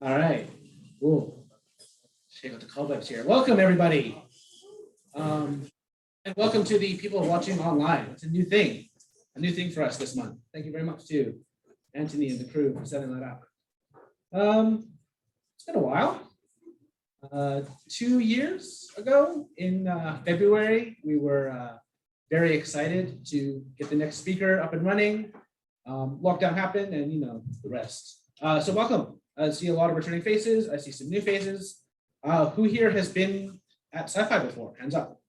All right. Cool. Shake out the cobwebs here. Welcome, everybody. And welcome to the people watching online. It's a new thing for us this month. Thank you very much to Anthony and the crew for setting that up. It's been a while. 2 years ago in February, we were very excited to get the next speaker up and running. Lockdown happened and the rest. So welcome. I see a lot of returning faces. I see some new faces. Who here has been at SyPy before? Hands up.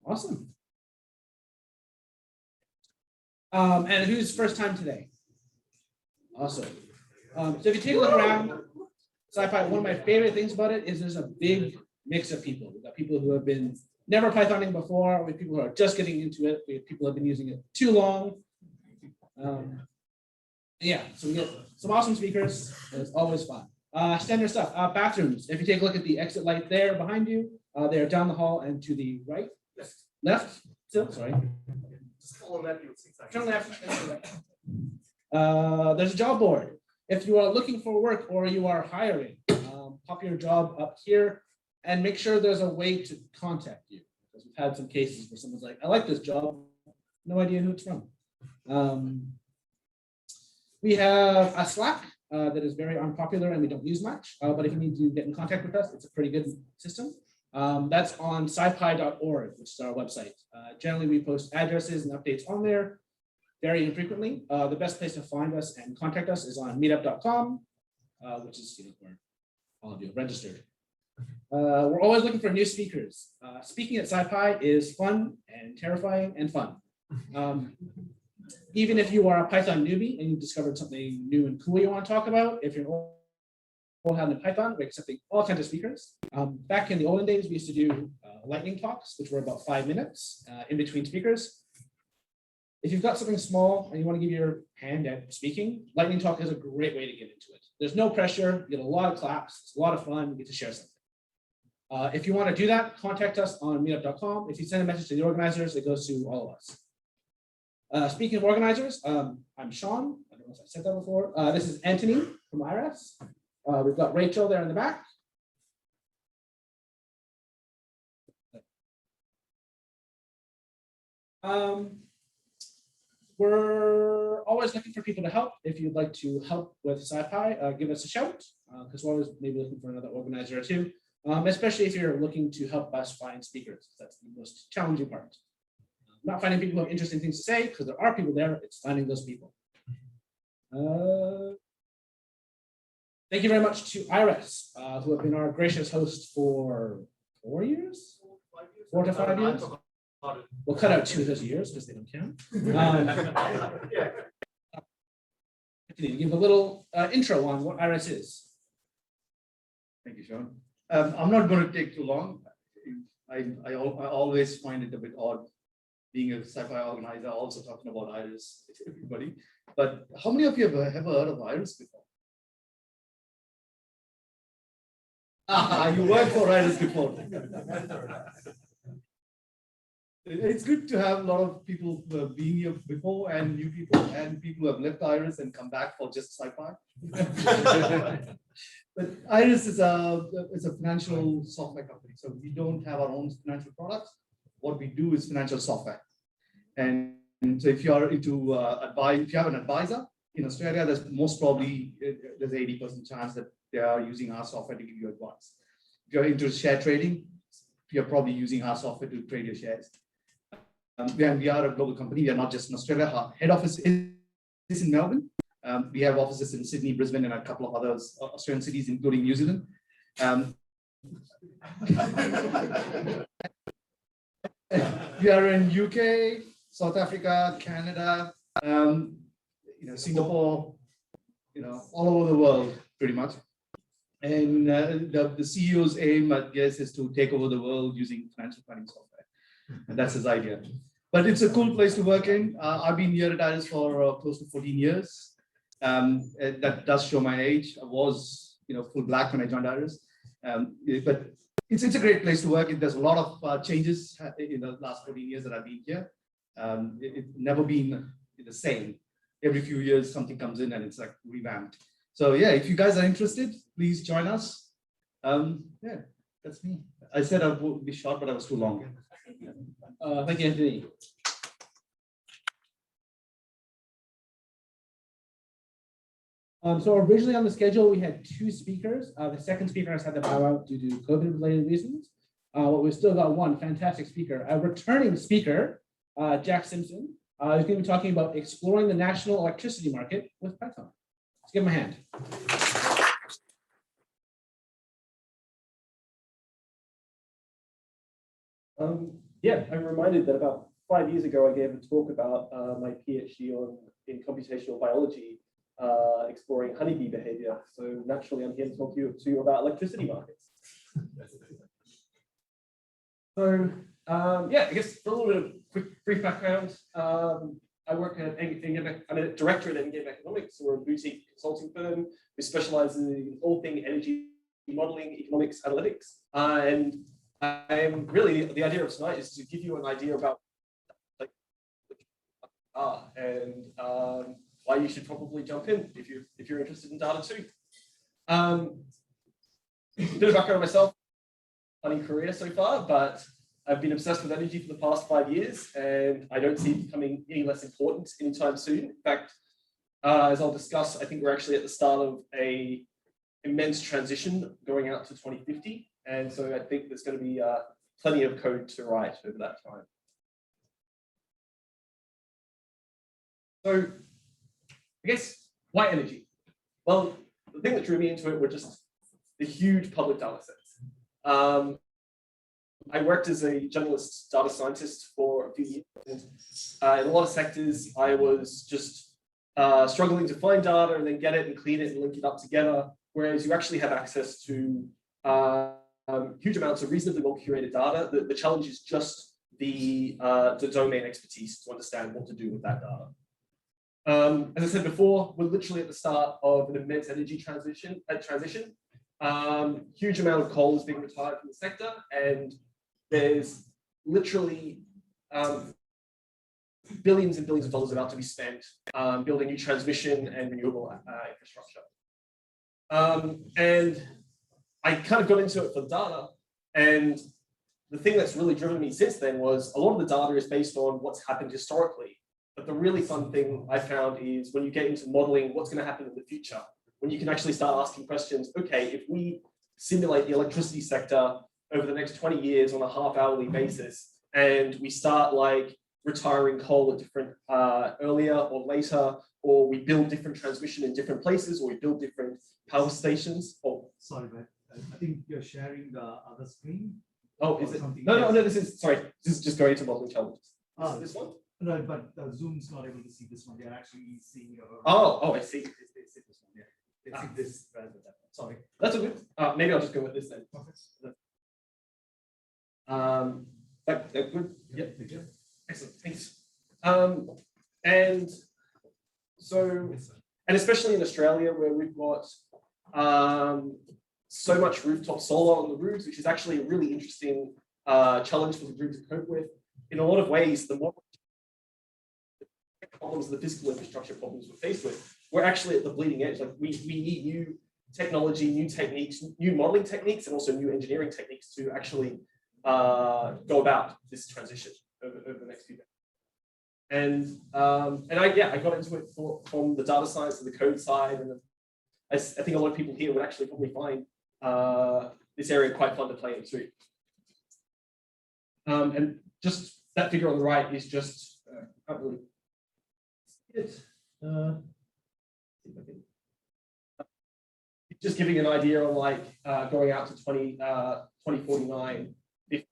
Awesome. And who's first time today? Awesome. So if you take a look around SyPy, one of my favorite things about it is there's a big mix of people. We've got people who have been never Pythoning before. We have people who are just getting into it. We have people who have been using it too long. Yeah, so we get some awesome speakers. It's always fun. Standard stuff. Bathrooms. If you take a look at the exit light there behind you, they are down the hall and to the right. Left. Still, sorry. Just follow that. Turn left. There's a job board. If you are looking for work or you are hiring, pop your job up here and make sure there's a way to contact you. Because we've had some cases where someone's like, I like this job, no idea who it's from. We have a Slack that is very unpopular and we don't use much, but if you need to get in contact with us, it's a pretty good system. That's on SyPy.org, which is our website. Generally, we post addresses and updates on there very infrequently. The best place to find us and contact us is on Meetup.com, which is where all of you are registered. We're always looking for new speakers. Speaking at SyPy is fun and terrifying and fun. Even if you are a Python newbie and you've discovered something new and cool you want to talk about, if you're old hat in Python, we're accepting all kinds of speakers. Back in the olden days, we used to do lightning talks, which were about 5 minutes in between speakers. If you've got something small and you want to give your hand at speaking, lightning talk is a great way to get into it. There's no pressure, you get a lot of claps, it's a lot of fun, you get to share something. If you want to do that, contact us on meetup.com. If you send a message to the organizers, it goes to all of us. Speaking of organizers, I'm Sean. I don't know if I said that before. This is Anthony from Iress. We've got Rachel there in the back. We're always looking for people to help. If you'd like to help with SyPy, give us a shout, because we're always maybe looking for another organizer or two, especially if you're looking to help us find speakers. That's the most challenging part. Not finding people who have interesting things to say, because there are people there, it's finding those people. Thank you very much to Iress, who have been our gracious host for 4 years? 4 to 5 years? We'll cut out 2 of those years because they don't count. Give a little intro on what Iress is. Thank you, Sean. I'm not going to take too long. I always find it a bit odd being a SyPy organizer, also talking about Iress to everybody. But how many of you have ever heard of Iress before? You worked for Iress before. It's good to have a lot of people being here before and new people and people who have left Iress and come back for just SyPy. But Iress is a financial software company. So we don't have our own financial products. What we do is financial software. And so if you are into if you have an advisor in Australia, there's most probably there's 80% chance that they are using our software to give you advice. If you're into share trading, you're probably using our software to trade your shares. We are a global company. We are not just in Australia. Our head office is in Melbourne. We have offices in Sydney, Brisbane, and a couple of other Australian cities, including New Zealand. We are in UK, South Africa, Canada, Singapore, all over the world, pretty much. And the CEO's aim, I guess, is to take over the world using financial planning software. And that's his idea. But it's a cool place to work in. I've been here at Iress for close to 14 years. That does show my age. I was, full black when I joined Iress. But it's a great place to work. There's a lot of changes in the last 14 years that I've been here. It's never been the same. Every few years, something comes in and it's like revamped. So yeah, if you guys are interested, please join us. Yeah, that's me. I said I would be short, but I was too long. Thank you, Anthony. So originally on the schedule, we had 2 speakers. The second speaker has had to bow out due to COVID-related reasons. But we've still got one fantastic speaker, a returning speaker, Jack Simpson. He's going to be talking about exploring the national electricity market with Python. Let's give him a hand. Yeah, I'm reminded that about 5 years ago, I gave a talk about my PhD in computational biology, exploring honeybee behavior. So naturally, I'm here to talk to you about electricity markets. So yeah, I guess for a little bit of brief background, I work at I'm a director at Endgame Economics. We're a boutique consulting firm who specializes in all things energy modeling, economics, analytics, and I'm really, the idea of tonight is to give you an idea about and why you should probably jump in if you're interested in data too. A bit of background on myself. Funny career so far, but I've been obsessed with energy for the past 5 years, and I don't see it becoming any less important anytime soon. In fact, as I'll discuss, I think we're actually at the start of a immense transition going out to 2050. And so I think there's going to be plenty of code to write over that time. So I guess, why energy? Well, the thing that drew me into it were just the huge public data sets. I worked as a generalist data scientist for a few years. And, in a lot of sectors, I was just struggling to find data and then get it and clean it and link it up together. Whereas you actually have access to huge amounts of reasonably well curated data. The challenge is just the domain expertise to understand what to do with that data. As I said before, we're literally at the start of an immense energy transition. Huge amount of coal is being retired from the sector, and there's literally billions and billions of dollars about to be spent building new transmission and renewable infrastructure. And I kind of got into it for the data, and the thing that's really driven me since then was a lot of the data is based on what's happened historically. But the really fun thing I found is when you get into modeling what's going to happen in the future, when you can actually start asking questions, okay, if we simulate the electricity sector over the next 20 years on a half-hourly basis, and we start like retiring coal at different earlier or later, or we build different transmission in different places, or we build different power stations. Oh, sorry, but I think you're sharing the other screen. Oh, is it? No, this is, sorry, this is just going to modeling challenges. This one? No, but Zoom's not able to see this one. They're actually seeing your. Oh, I see. They see this one, yeah. They see this rather than that one. Sorry. That's okay. Maybe I'll just go with this then. That good? Yep. Excellent. Thanks. And so, and especially in Australia, where we've got so much rooftop solar on the roofs, which is actually a really interesting challenge for the group to cope with. In a lot of ways, the more problems, the physical infrastructure problems we're faced with, we're actually at the bleeding edge. Like we need new technology, new techniques, new modeling techniques, and also new engineering techniques to actually go about this transition over the next few days. And I got into it from the data science to the code side, and I think a lot of people here would actually probably find this area quite fun to play in too. And just that figure on the right is just can't really see it. Just giving an idea on like going out to 2049 in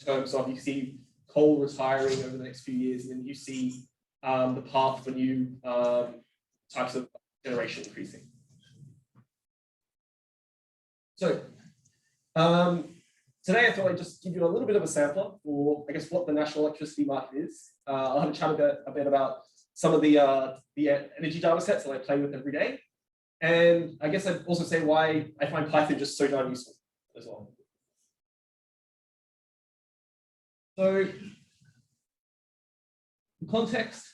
terms of you see coal retiring over the next few years, and then you see the path for new types of generation increasing. So today I thought I'd just give you a little bit of a sampler for, I guess, what the national electricity market is. I'll have a chat a bit about some of the energy data sets that I play with every day. And I guess I'd also say why I find Python just so darn useful as well. So, context,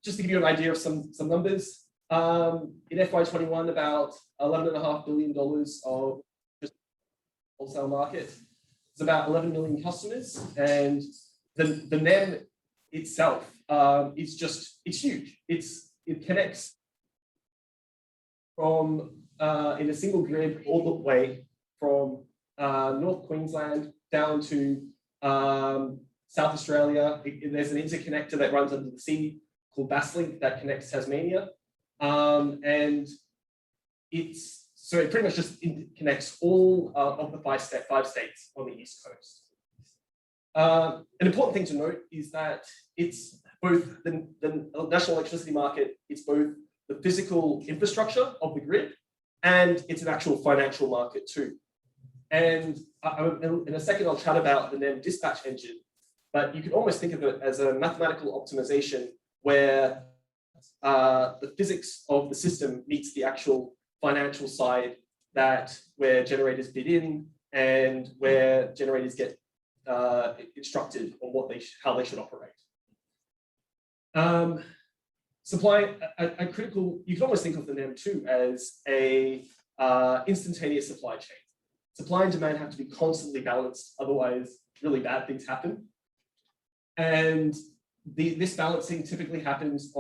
just to give you an idea of some numbers. In FY21, about $11.5 billion of just wholesale market. It's about 11 million customers, and the NEM itself is it's huge. It connects from in a single grid all the way from North Queensland down to South Australia. There's an interconnector that runs under the sea called Basslink that connects Tasmania. And so it pretty much just connects all of the five states on the East Coast. An important thing to note is that it's both the national electricity market, it's both the physical infrastructure of the grid, and it's an actual financial market too. And in a second, I'll chat about the NEM dispatch engine, but you could almost think of it as a mathematical optimization where the physics of the system meets the actual financial side where generators bid in and where generators get instructed on how they should operate. Supply a critical, you can almost think of the NEM too as a instantaneous supply chain. Supply and demand have to be constantly balanced, otherwise really bad things happen. And this balancing typically happens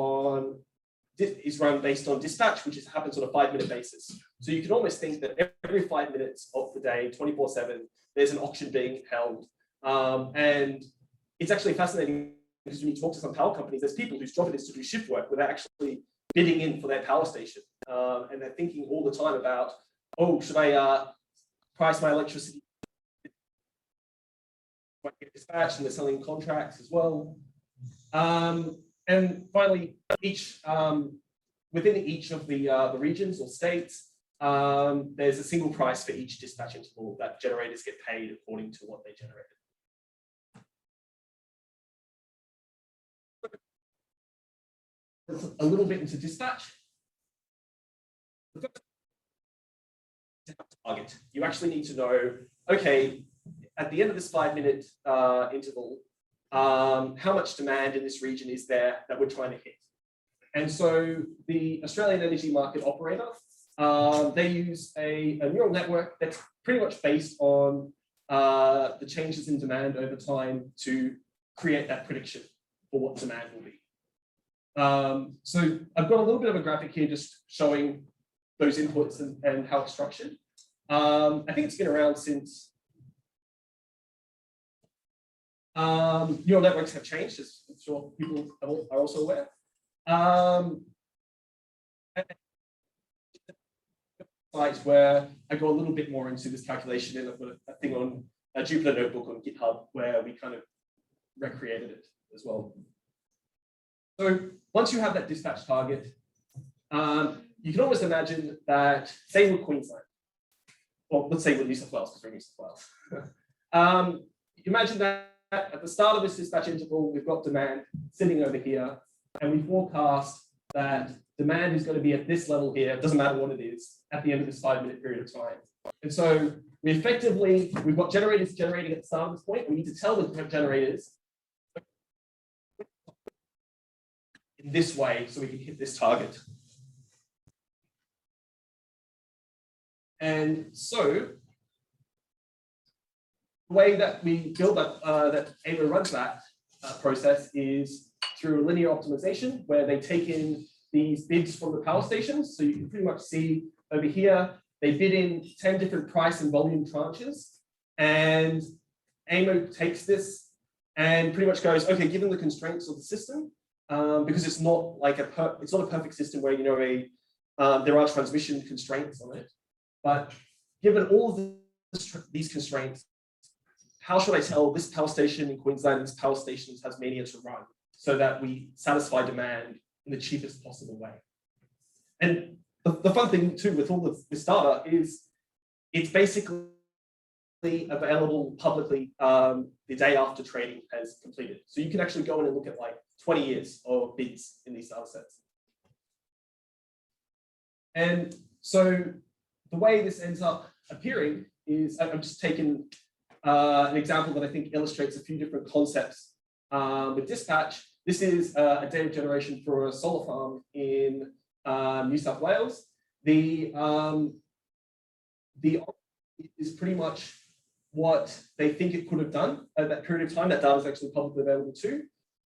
is run based on dispatch, which happens on a 5-minute basis. So you can almost think that every 5 minutes of the day, 24/7, there's an auction being held. And it's actually fascinating because when you talk to some power companies, there's people whose job it is to do shift work where they're actually bidding in for their power station. And they're thinking all the time about, oh, should I price my electricity? Get dispatched, and they're selling contracts as well. And finally, within each of the regions or states, there's a single price for each dispatch interval that generators get paid according to what they generated. A little bit into dispatch. The first target. You actually need to know, okay, at the end of this 5-minute interval, how much demand in this region is there that we're trying to hit? And so the Australian Energy Market Operator, they use a neural network that's pretty much based on the changes in demand over time to create that prediction for what demand will be. So I've got a little bit of a graphic here just showing those inputs and how it's structured. I think it's been around since neural networks have changed, as I'm sure people are also aware. Sites where I go a little bit more into this calculation, and I've got a thing on a Jupyter notebook on GitHub where we kind of recreated it as well. So once you have that dispatch target, you can almost imagine that, say we're Queensland, well, let's say we're New South Wales because we're New South Wales. You imagine that at the start of this dispatch interval, we've got demand sitting over here, and we forecast that demand is going to be at this level here, it doesn't matter what it is, at the end of this 5-minute period of time. And so we've got generators generating at the start of this point. We need to tell the generators in this way so we can hit this target. And so the way that we build that AIMO runs that process is through a linear optimization where they take in these bids from the power stations. So you can pretty much see over here, they bid in 10 different price and volume tranches. And AIMO takes this and pretty much goes, okay, given the constraints of the system, because it's not like it's not a perfect system where, you know, there are transmission constraints on it. But given all of these constraints, how should I tell this power station in Queensland, this power station in Tasmania to run so that we satisfy demand in the cheapest possible way? And the fun thing too with all of this data is it's basically available publicly the day after trading has completed. So you can actually go in and look at like 20 years of bids in these data sets. And so the way this ends up appearing is, I've just taken an example that I think illustrates a few different concepts with dispatch. This is a data generation for a solar farm in New South Wales. The is pretty much what they think it could have done at that period of time. That data is actually publicly available too.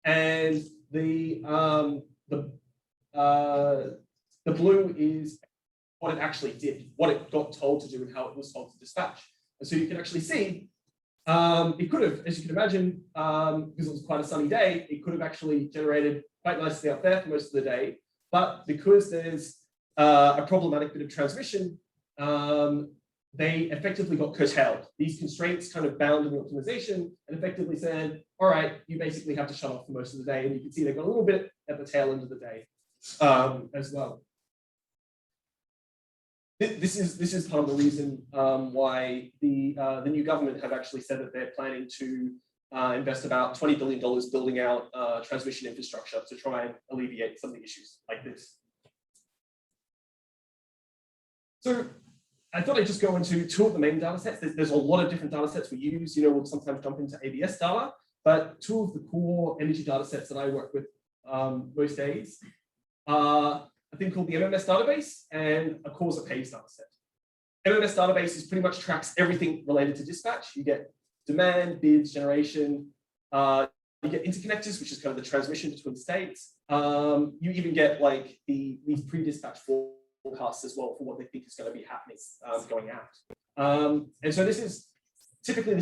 And the blue is what it actually did, what it got told to do and how it was told to dispatch. And so you can actually see it could have, as you can imagine, because it was quite a sunny day, it could have actually generated quite nicely up there for most of the day. But because there's a problematic bit of transmission, they effectively got curtailed. These constraints kind of bound in the optimization and effectively said, all right, you basically have to shut off for most of the day. And you can see they got a little bit at the tail end of the day as well. This is part of the reason why the new government have actually said that they're planning to invest about $20 billion building out transmission infrastructure to try and alleviate some of the issues like this. So I thought I'd just go into two of the main data sets. There's a lot of different data sets we use. You know, we'll sometimes jump into ABS data, but two of the core energy data sets that I work with most days are a thing called the MMS database and a cause of pays data set. MMS database is pretty much tracks everything related to dispatch. You get demand, bids, generation. You get interconnectors, which is kind of the transmission between states. You even get like these pre-dispatch forecasts as well for what they think is going to be happening going out. And so this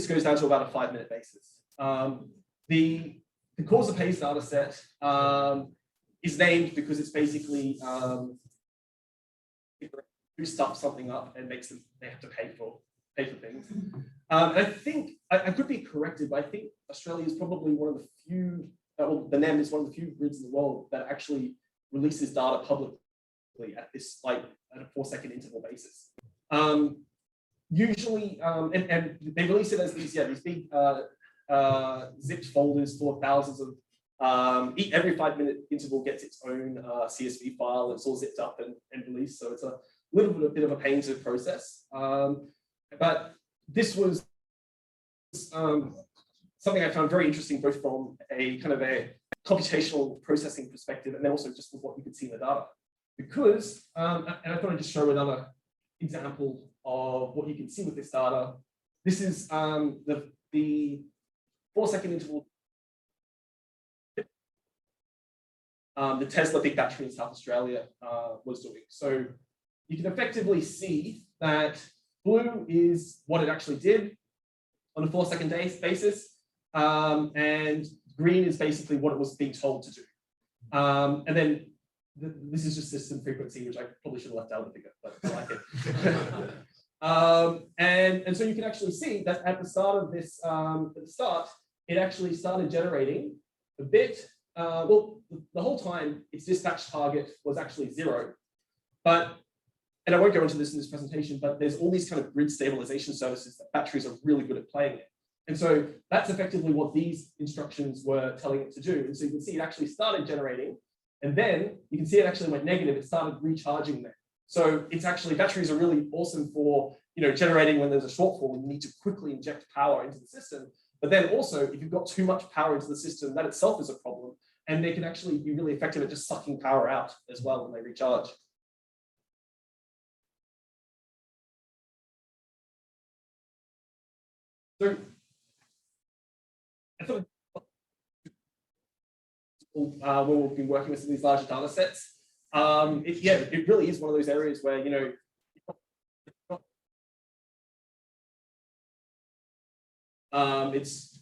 goes down to about a 5-minute basis. The cause of pays data set is named because it's basically who stuffs something up and makes them, they have to pay for things. And I think, I could be corrected, but I think Australia is probably one of the few, well, the NEM is one of the few grids in the world that actually releases data publicly at this, like, at a 4-second interval basis. Usually, and they release it as these big zipped folders full of thousands of, every 5-minute interval gets its own CSV file. It's all zipped up and released. So it's a little bit of a pain to process. But this was something I found very interesting, both from a kind of a computational processing perspective, and then also just with what you could see in the data. Because, and I thought I'd just show another example of what you can see with this data. This is the 4-second interval. The Tesla big battery in South Australia was doing. So you can effectively see that blue is what it actually did on a 4-second basis, and green is basically what it was being told to do. And then this is just system frequency, which I probably should have left out of the figure, but I like it. And so you can actually see that at the start of this, at the start, it actually started generating a bit. Well, the whole time its dispatch target was actually 0, but, and I won't go into this in this presentation, but there's all these kind of grid stabilization services that batteries are really good at playing in. And so that's effectively what these instructions were telling it to do. And so you can see it actually started generating, and then you can see it actually went negative. It started recharging there. So it's actually, batteries are really awesome for, you know, generating when there's a shortfall and you need to quickly inject power into the system. But then also, if you've got too much power into the system, that itself is a problem. And they can actually be really effective at just sucking power out as well when they recharge. So I thought when we've been working with some of these larger data sets, it really is one of those areas where, you know, it's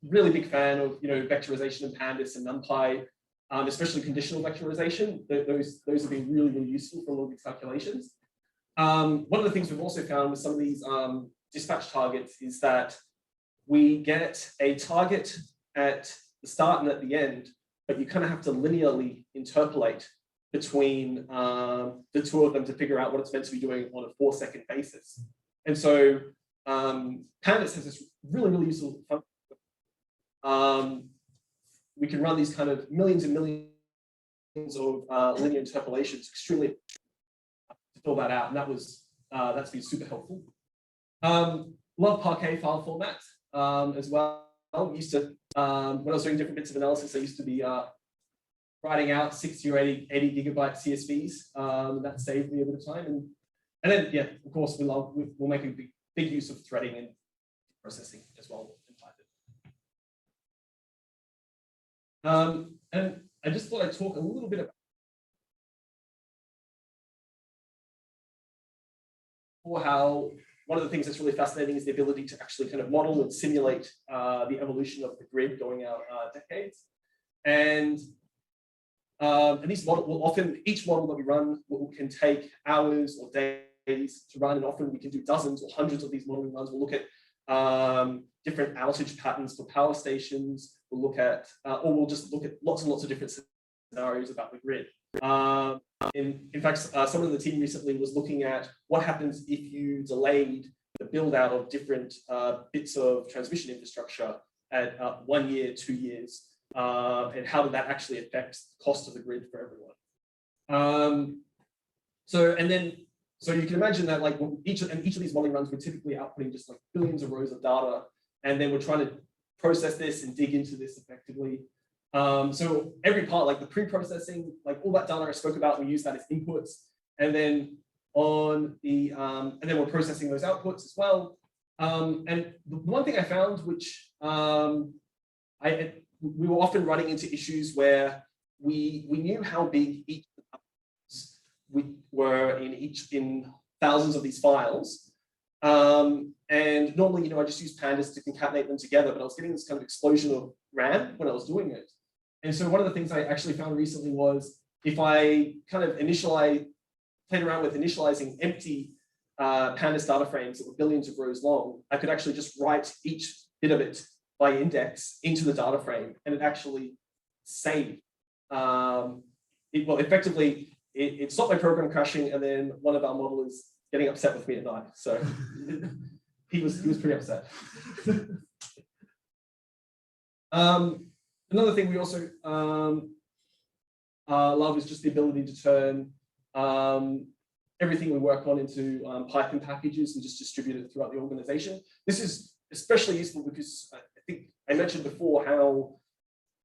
really big fan of, you know, vectorization and pandas and NumPy, especially conditional vectorization. Those have been really, really useful for a lot of these calculations. One of the things we've also found with some of these dispatch targets is that we get a target at the start and at the end, but you kind of have to linearly interpolate between the two of them to figure out what it's meant to be doing on a 4-second basis. And so Pandas has this really, really useful function. We can run these kind of millions and millions of linear interpolations extremely to fill that out, and that's been super helpful. Love Parquet file format as well. We used to, when I was doing different bits of analysis, I used to be writing out 60 or 80 gigabyte CSVs. That saved me a bit of time. And then, yeah, of course, we'll make a big use of threading and processing as well in Python. And I just thought I'd talk a little bit about how one of the things that's really fascinating is the ability to actually kind of model and simulate the evolution of the grid going out decades. And these models will often, each model that we run can take hours or days to run, and often we can do dozens or hundreds of these modeling runs. We'll look at different outage patterns for power stations. We'll look at, or we'll just look at lots and lots of different scenarios about the grid. In fact, someone in the team recently was looking at what happens if you delayed the build out of different bits of transmission infrastructure at 1 year, 2 years, and how did that actually affect the cost of the grid for everyone. So you can imagine that like each of these modeling runs, we're typically outputting just like billions of rows of data, and then we're trying to process this and dig into this effectively. So every part, like the pre-processing, like all that data I spoke about, we use that as inputs, and then on the and then we're processing those outputs as well. And the one thing I found, which we were often running into issues where we knew how big each we were in thousands of these files. And normally, I just use pandas to concatenate them together, but I was getting this kind of explosion of RAM when I was doing it. And so one of the things I actually found recently was if I kind of played around with initializing empty pandas data frames that were billions of rows long, I could actually just write each bit of it by index into the data frame, and it actually saved. Effectively, it stopped my program crashing, and then one of our modelers getting upset with me at night. So he was pretty upset. Another thing we also love is just the ability to turn everything we work on into Python packages and just distribute it throughout the organization. This is especially useful because I think I mentioned before how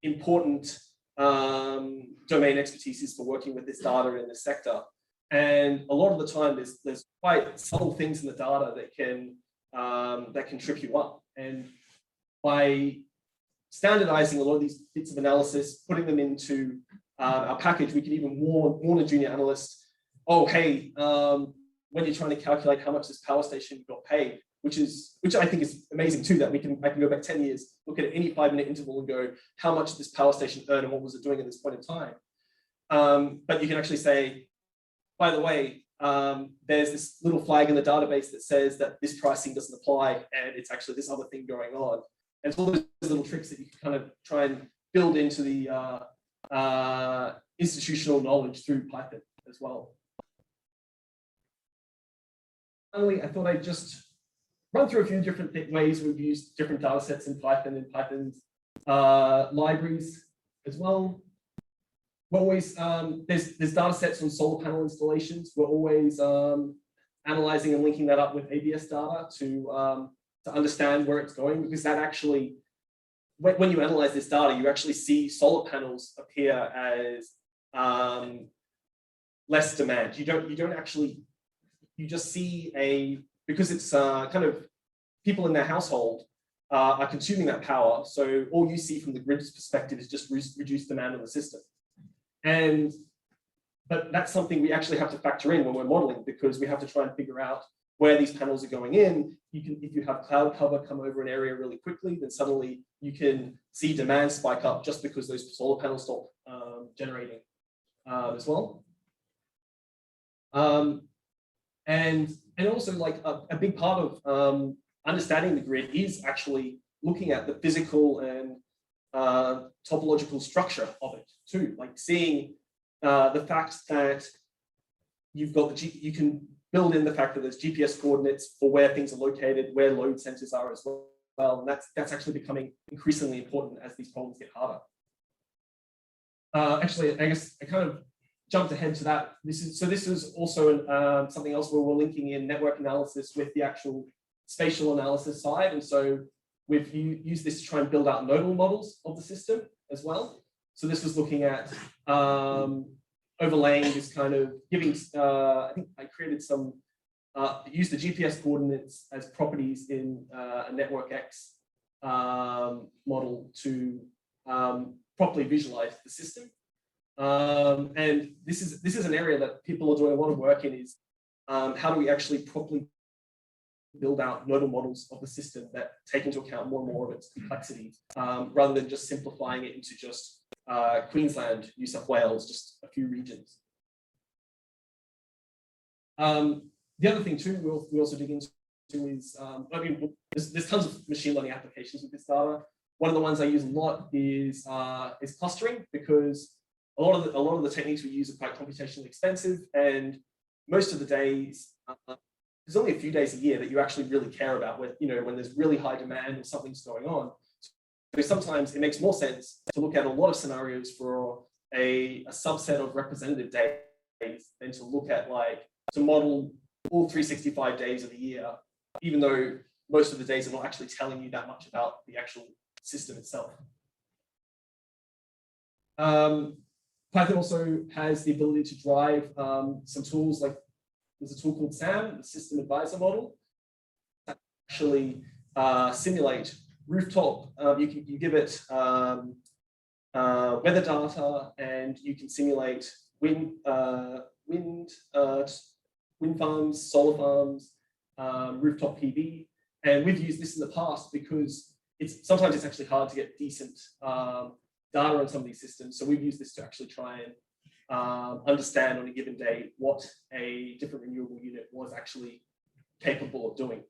important domain expertise is for working with this data in this sector. And a lot of the time, there's quite subtle things in the data that can trip you up. And by standardizing a lot of these bits of analysis, putting them into our package, we can even warn a junior analyst, oh, hey, when you're trying to calculate how much this power station got paid, which I think is amazing too, that I can go back 10 years, look at any 5-minute interval and go, how much did this power station earn and what was it doing at this point in time? But you can actually say, by the way, there's this little flag in the database that says that this pricing doesn't apply, and it's actually this other thing going on. And so all those little tricks that you can kind of try and build into the institutional knowledge through Python as well. Finally, I thought I'd just run through a few different ways we've used different data sets in Python and Python's libraries as well. We're always, there's data sets on solar panel installations. We're always analyzing and linking that up with ABS data to understand where it's going, because that actually, when you analyze this data, you actually see solar panels appear as less demand. You don't actually, you just see because it's kind of people in their household are consuming that power. So all you see from the grid's perspective is just reduced demand on the system. But that's something we actually have to factor in when we're modeling, because we have to try and figure out where these panels are going in. If you have cloud cover come over an area really quickly, then suddenly you can see demand spike up just because those solar panels stop generating as well. And also, like a big part of understanding the grid is actually looking at the physical and topological structure of it too, like seeing the fact that you've got you can build in the fact that there's GPS coordinates for where things are located, where load centers are as well, and that's actually becoming increasingly important as these problems get harder. Actually, I guess I kind of jumped ahead to that. This is also something else where we're linking in network analysis with the actual spatial analysis side, and so we've used this to try and build out nodal models of the system as well. So this was looking at overlaying this kind of giving, I think I created some, used the GPS coordinates as properties in a network X model to properly visualize the system. And this is an area that people are doing a lot of work in, is how do we actually properly build out nodal models of the system that take into account more and more of its complexity, rather than just simplifying it into just Queensland, New South Wales, just a few regions. The other thing too, we also dig into is, I mean, there's tons of machine learning applications with this data. One of the ones I use a lot is clustering, because a lot of the techniques we use are quite computationally expensive, and most of the days, there's only a few days a year that you actually really care about when, when there's really high demand or something's going on. So sometimes it makes more sense to look at a lot of scenarios for a subset of representative days than to look at to model all 365 days of the year, even though most of the days are not actually telling you that much about the actual system itself. Python also has the ability to drive some tools, like there's a tool called SAM, the System Advisor Model, that actually simulate Rooftop. You give it weather data, and you can simulate wind farms, solar farms, rooftop PV. And we've used this in the past because sometimes it's actually hard to get decent data on some of these systems. So we've used this to actually try and understand on a given day what a different renewable unit was actually capable of doing.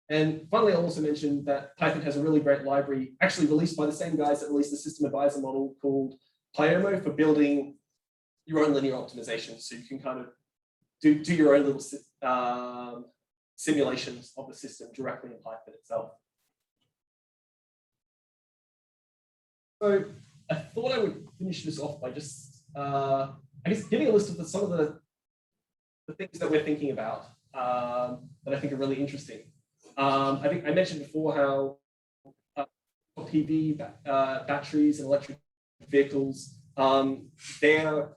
And finally, I'll also mention that Python has a really great library, actually released by the same guys that released the System Advisor model, called Pyomo, for building your own linear optimization. So you can kind of do your own little simulations of the system directly in Python itself. So I thought I would finish this off by just, I guess, giving a list of some of the things that we're thinking about that I think are really interesting. I think I mentioned before how PV batteries and electric vehicles, they're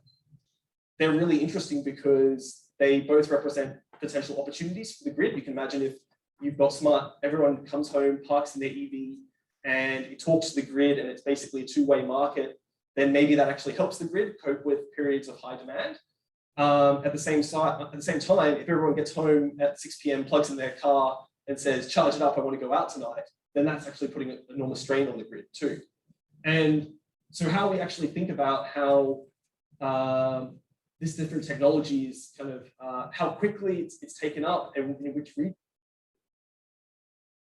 really interesting because they both represent potential opportunities for the grid. You can imagine if you've got everyone comes home, parks in their EV, and it talks to the grid, and it's basically a two-way market, then maybe that actually helps the grid cope with periods of high demand. At the same time, if everyone gets home at 6 p.m., plugs in their car and says, charge it up, I want to go out tonight, then that's actually putting an enormous strain on the grid too. And so how we actually think about how this different technology is kind of, how quickly it's taken up and in which region,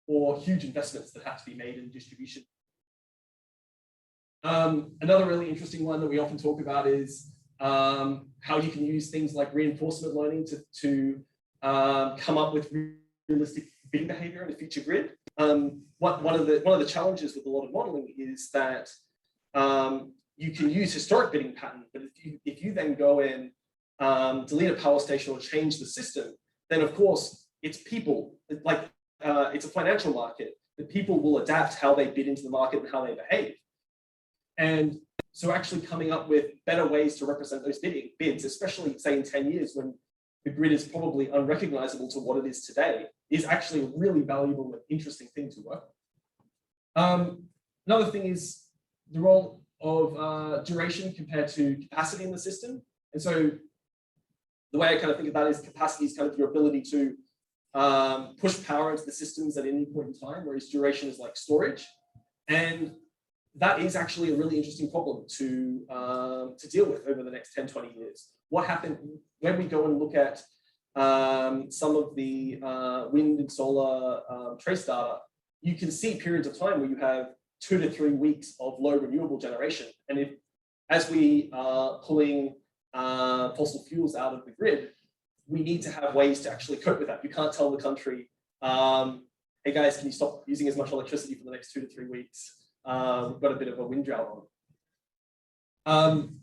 or huge investments that have to be made in distribution. Another really interesting one that we often talk about is how you can use things like reinforcement learning to come up with realistic bidding behavior in a future grid. One of the challenges with a lot of modeling is that you can use historic bidding pattern, but if you then go in, delete a power station or change the system, then of course it's people. It's a financial market. The people will adapt how they bid into the market and how they behave. And so actually coming up with better ways to represent those bids, especially say in 10 years when the grid is probably unrecognizable to what it is today, is actually a really valuable and interesting thing to work on. Another thing is the role of duration compared to capacity in the system. And so the way I kind of think about it is capacity is kind of your ability to push power into the systems at any point in time, whereas duration is like storage. And that is actually a really interesting problem to deal with over the next 10, 20 years. What happened when we go and look at some of the wind and solar trace data, you can see periods of time where you have 2 to 3 weeks of low renewable generation. And as we are pulling fossil fuels out of the grid, we need to have ways to actually cope with that. You can't tell the country, hey guys, can you stop using as much electricity for the next 2 to 3 weeks? We've got a bit of a wind drought on.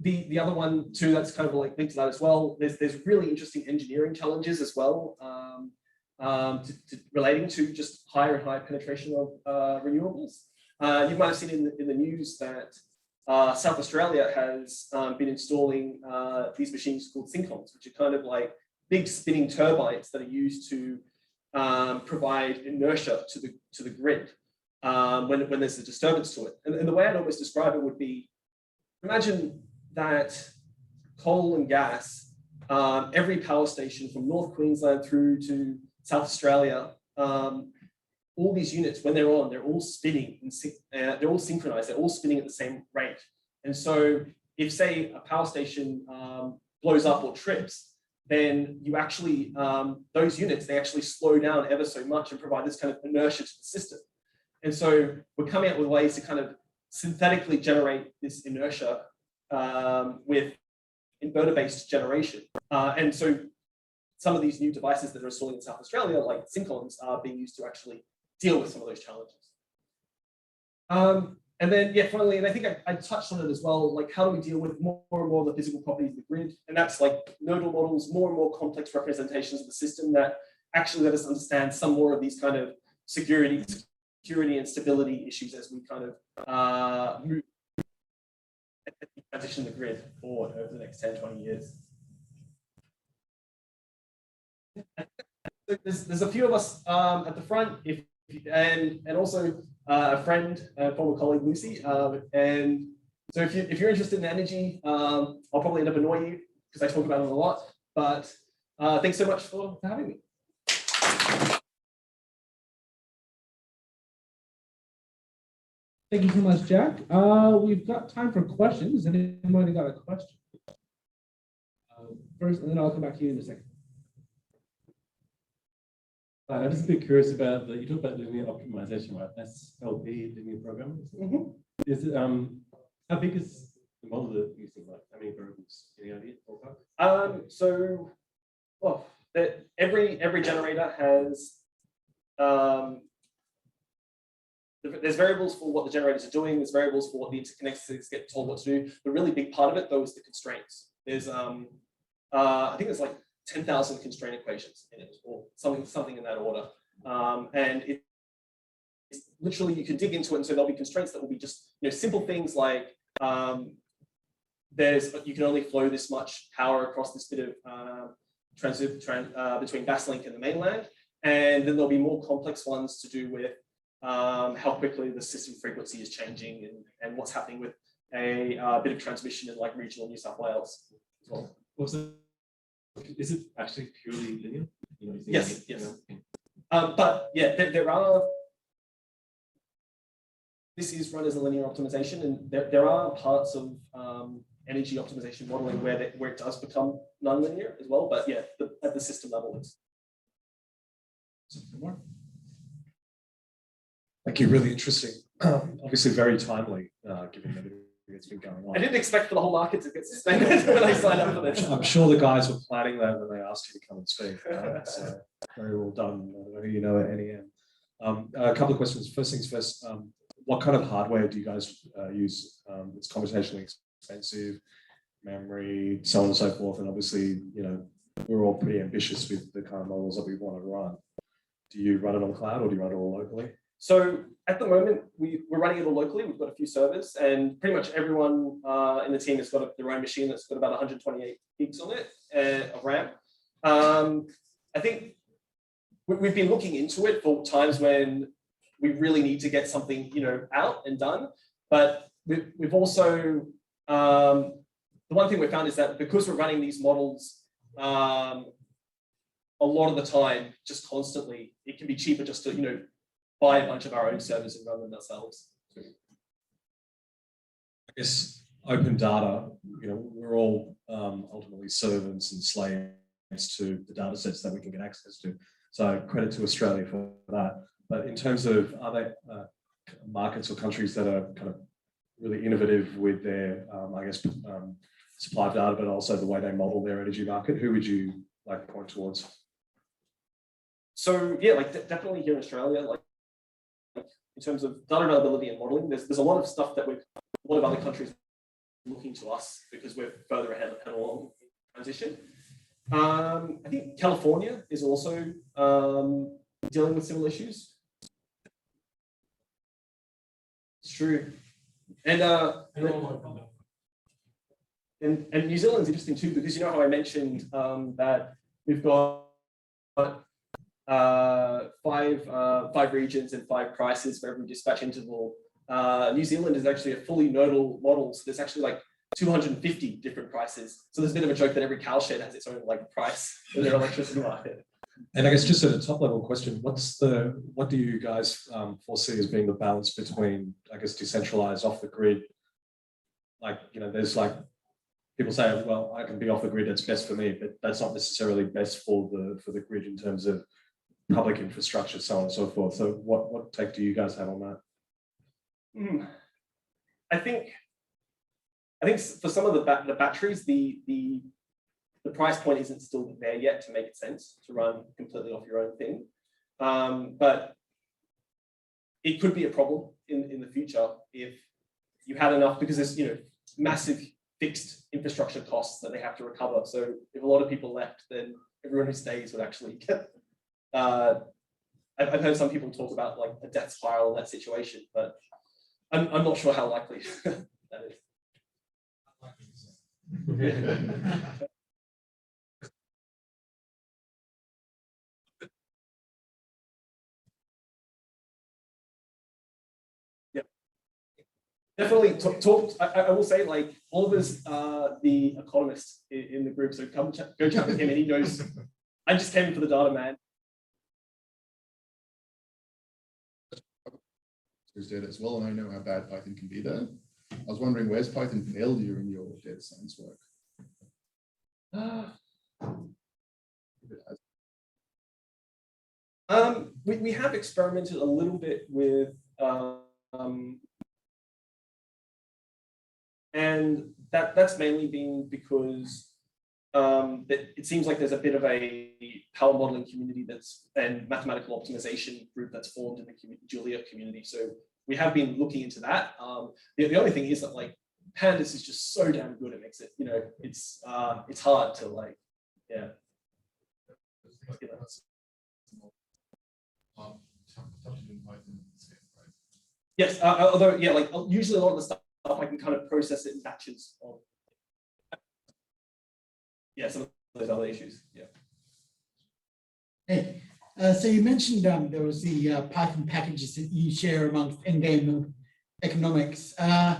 The other one too, that's kind of like linked to that as well. There's really interesting engineering challenges as well, relating to just higher and higher penetration of renewables. You might have seen in the news that South Australia has been installing these machines called syncons, which are kind of like big spinning turbines that are used to provide inertia to the grid when there's a disturbance to it. And the way I'd always describe it would be, imagine that coal and gas, every power station from North Queensland through to South Australia, all these units, when they're on, they're all spinning, they're all synchronized, they're all spinning at the same rate. And so if, say, a power station blows up or trips, then you actually, those units, they actually slow down ever so much and provide this kind of inertia to the system. And so we're coming up with ways to kind of synthetically generate this inertia with inverter-based generation. And so some of these new devices that are installing in South Australia, like syncons, are being used to actually deal with some of those challenges. And then, yeah, finally, and I think I touched on it as well, like how do we deal with more and more of the physical properties of the grid? And that's like nodal models, more and more complex representations of the system that actually let us understand some more of these kind of security and stability issues as we kind of move and transition the grid forward over the next 10, 20 years. There's a few of us at the front, and also a friend, a former colleague, Lucy. And so if you're interested in energy, I'll probably end up annoying you because I talk about it a lot. But thanks so much for having me. Thank you so much, Jack. We've got time for questions. Anybody got a question? First, and then I'll come back to you in a second. I'm just a bit curious about you talk about linear optimization, right? SLP, linear programming. Mm-hmm. Is it how big is the model that you're using? Like how many variables? Any idea? So, well, every generator has there's variables for what the generators are doing. There's variables for what the interconnectors get told what to do. The really big part of it, though, is the constraints. There's I think there's like 10,000 constraint equations in it, or something in that order. And it's literally, you can dig into it, and so there'll be constraints that will be just simple things like you can only flow this much power across this bit of transit between Basslink and the mainland, and then there'll be more complex ones to do with how quickly the system frequency is changing and what's happening with a bit of transmission in like regional New South Wales as well. Is it actually purely linear? Yes. But yeah, there are. This is run as a linear optimization, and there are parts of energy optimization modeling where it does become nonlinear as well. But yeah, at the system level, it's. Something more? Thank you. Really interesting. Obviously, very timely, given that it's been going on. I didn't expect for the whole market to get suspended when I signed up for this. I'm sure the guys were planning that when they asked you to come and speak. So very well done. I don't know who you know at NEM. A couple of questions. First things first. What kind of hardware do you guys use? It's computationally expensive, memory, so on and so forth. And obviously, we're all pretty ambitious with the kind of models that we want to run. Do you run it on the cloud or do you run it all locally? So at the moment, we're running it all locally. We've got a few servers, and pretty much everyone in the team has got their own machine that's got about 128 gigs on it of RAM. I think we've been looking into it for times when we really need to get something, out and done. But we've also the one thing we found is that because we're running these models a lot of the time, just constantly, it can be cheaper just to buy a bunch of our own servers and run them ourselves. I guess open data, we're all ultimately servants and slaves to the data sets that we can get access to. So credit to Australia for that. But in terms of other markets or countries that are kind of really innovative with their, supply of data, but also the way they model their energy market, who would you like to point towards? So yeah, definitely here in Australia, in terms of data availability and modeling, there's a lot of stuff that a lot of other countries looking to us because we're further ahead and along in transition. I think California is also dealing with similar issues. true. And New Zealand's interesting too, because you know how I mentioned that we've got five regions and 5 prices for every dispatch interval. New Zealand is actually a fully nodal model, so there's actually like 250 different prices. So there's a bit of a joke that every cowshed has its own like price in their electricity market. And I guess just at a top level question, what do you guys foresee as being the balance between, I guess, decentralized, off the grid? Like, you know, there's like, people say, well, I can be off the grid, it's best for me, but that's not necessarily best for the grid in terms of public infrastructure, so on and so forth. So what take do you guys have on that? I think for some of the batteries, the price point isn't still there yet to make it sense to run completely off your own thing. But it could be a problem in the future if you had enough, because there's, you know, massive fixed infrastructure costs that they have to recover. So if a lot of people left, then everyone who stays would actually get. I've heard some people talk about like a death spiral in that situation, but I'm not sure how likely that is. Definitely talk. I will say, like, Oliver's the economist in the group, so go chat with him, and he knows. I just came for the data, man. There's data as well, and I know how bad Python can be there. I was wondering, where's Python failed you in your data science work? We have experimented a little bit with and that's mainly been because it seems like there's a bit of a power modeling community and mathematical optimization group that's formed in the Julia community. So we have been looking into that. The only thing is that like Pandas is just so damn good. It makes it, you know, it's hard to like, yeah. Yes, although yeah, like usually a lot of the stuff I can kind of process it in batches of. Yeah, some of those other issues. Yeah. Hey, so you mentioned there was the Python packages that you share amongst in-game economics. Are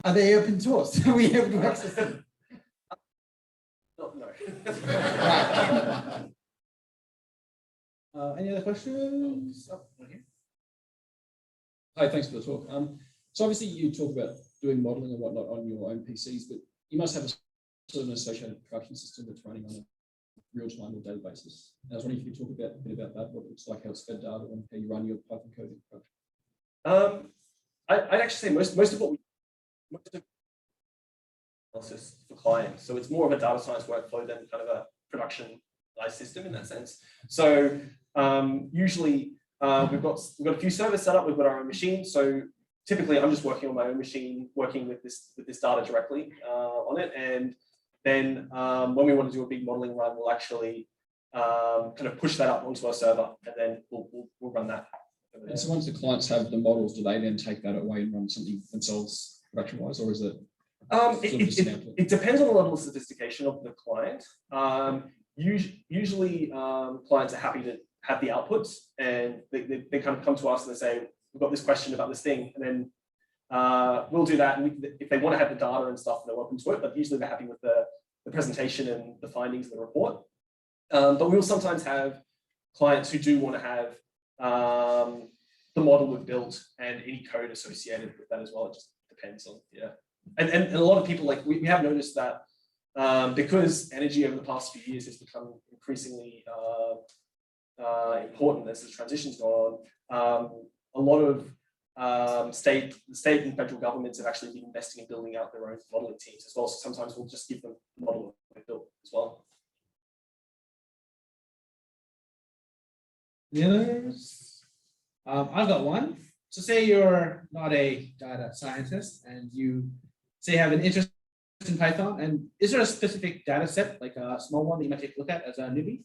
they open source? Are we able to access them? No. Any other questions? Oh, okay. Hi, thanks for the talk. So obviously you talk about doing modeling and whatnot on your own PCs, but you must have a sort of an associated production system that's running on a real-time or daily basis. And I was wondering if you could talk a bit about that, what it looks like, how it's fed data, and how you run your Python code in production. I'd actually say most of analysis for clients. So it's more of a data science workflow than kind of a productionized system in that sense. So usually we've got a few servers set up. We've got our own machine. So typically, I'm just working on my own machine, working with this data directly on it. And then when we want to do a big modeling run, we'll actually kind of push that up onto our server, and then we'll run that. And so once the clients have the models, do they then take that away and run something themselves production-wise, or is it? It depends on the level of sophistication of the client. Usually, clients are happy to have the outputs, and they kind of come to us and they say, we've got this question about this thing, and then we'll do that. And if they want to have the data and stuff, they're welcome to it, but usually they're happy with the presentation and the findings of the report. But we will sometimes have clients who do want to have the model we've built and any code associated with that as well. It just depends on, yeah. And a lot of people, like we have noticed that because energy over the past few years has become increasingly important as the transition's gone on, a lot of state and federal governments have actually been investing in building out their own modeling teams as well. So sometimes we'll just give them the model we built as well. The others? I've got one. So say you're not a data scientist and you say have an interest in Python, and is there a specific data set, like a small one that you might take a look at as a newbie?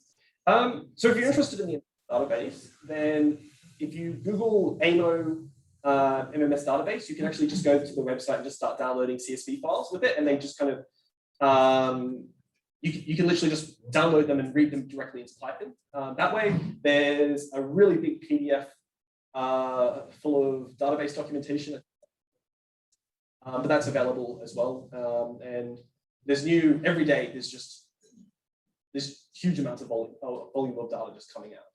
So if you're interested in the database, then if you Google AMO MMS database, you can actually just go to the website and just start downloading CSV files with it, and they just kind of you can literally just download them and read them directly into Python. That way, there's a really big PDF full of database documentation, but that's available as well. And there's every day. There's huge amounts of volume of data just coming out.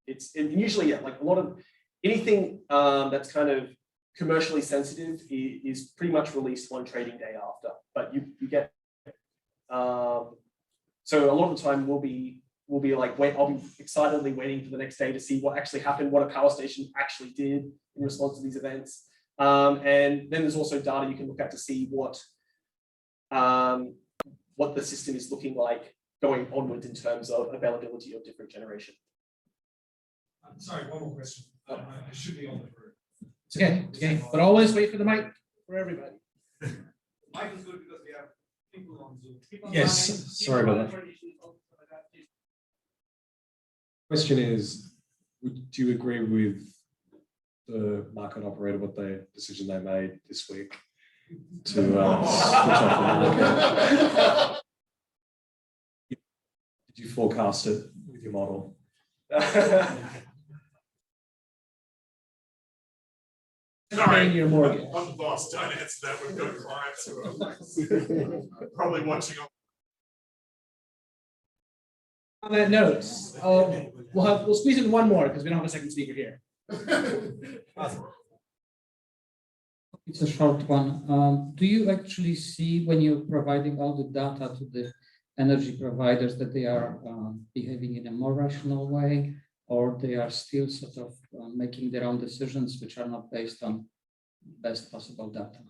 It's usually like a lot of anything that's kind of commercially sensitive is pretty much released one trading day after. But you get so a lot of the time we'll be like I'll be excitedly waiting for the next day to see what actually happened, what a power station actually did in response to these events. And then there's also data you can look at to see what the system is looking like going onwards in terms of availability of different generation. Sorry, one more question. I should be on the group. It's okay, but always wait for the mic for everybody. Mic is good because we have people on Zoom. Yes, sorry about that. Question is, do you agree with the market operator, what the decision they made this week to switch off the market? Did you forecast it with your model? Paying your mortgage. I'm the boss. Don't answer that. We've got clients who are probably watching on. On that note, we'll squeeze in one more because we don't have a second speaker here. It's a short one. Do you actually see when you're providing all the data to the energy providers that they are behaving in a more rational way, or they are still sort of making their own decisions which are not based on best possible data?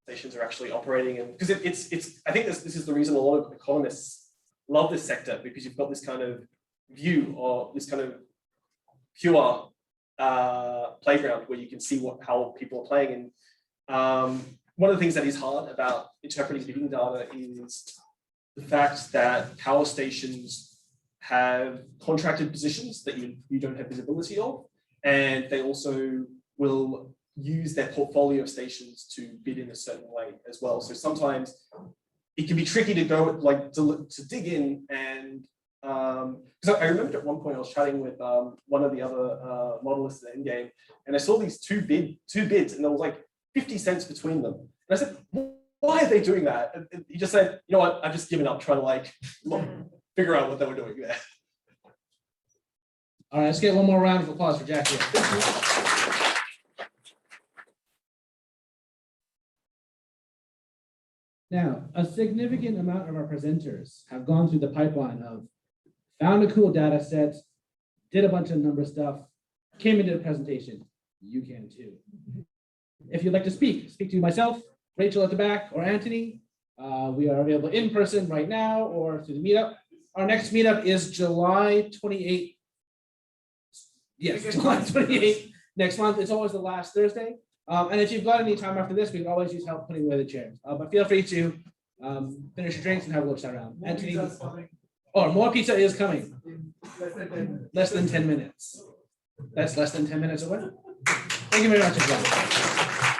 Stations are actually operating, and because it's I think this is the reason a lot of economists love this sector, because you've got this kind of view or this kind of pure playground where you can see how people are playing. And one of the things that is hard about interpreting bidding data is the fact that power stations have contracted positions that you don't have visibility of, and they also will use their portfolio of stations to bid in a certain way as well. So sometimes it can be tricky to go to dig in, and because I remember at one point I was chatting with one of the other modelists at the Endgame, and I saw these two bids, and there was like 50 cents between them. And I said, why are they doing that? And he just said, you know what, I've just given up trying to figure out what they were doing there. All right, let's get one more round of applause for Jack here. Now, a significant amount of our presenters have gone through the pipeline of found a cool data set, did a bunch of number stuff, came into the presentation. You can too. If you'd like to speak to myself, Rachel at the back, or Anthony. We are available in person right now or through the meetup. Our next meetup is July 28th. Yes, July 28th next month. It's always the last Thursday. And if you've got any time after this, we can always use help putting away the chairs. But feel free to finish your drinks and have a look around. Anthony, more pizza is coming. Less than 10 minutes. That's less than 10 minutes away. Thank you very much, everyone.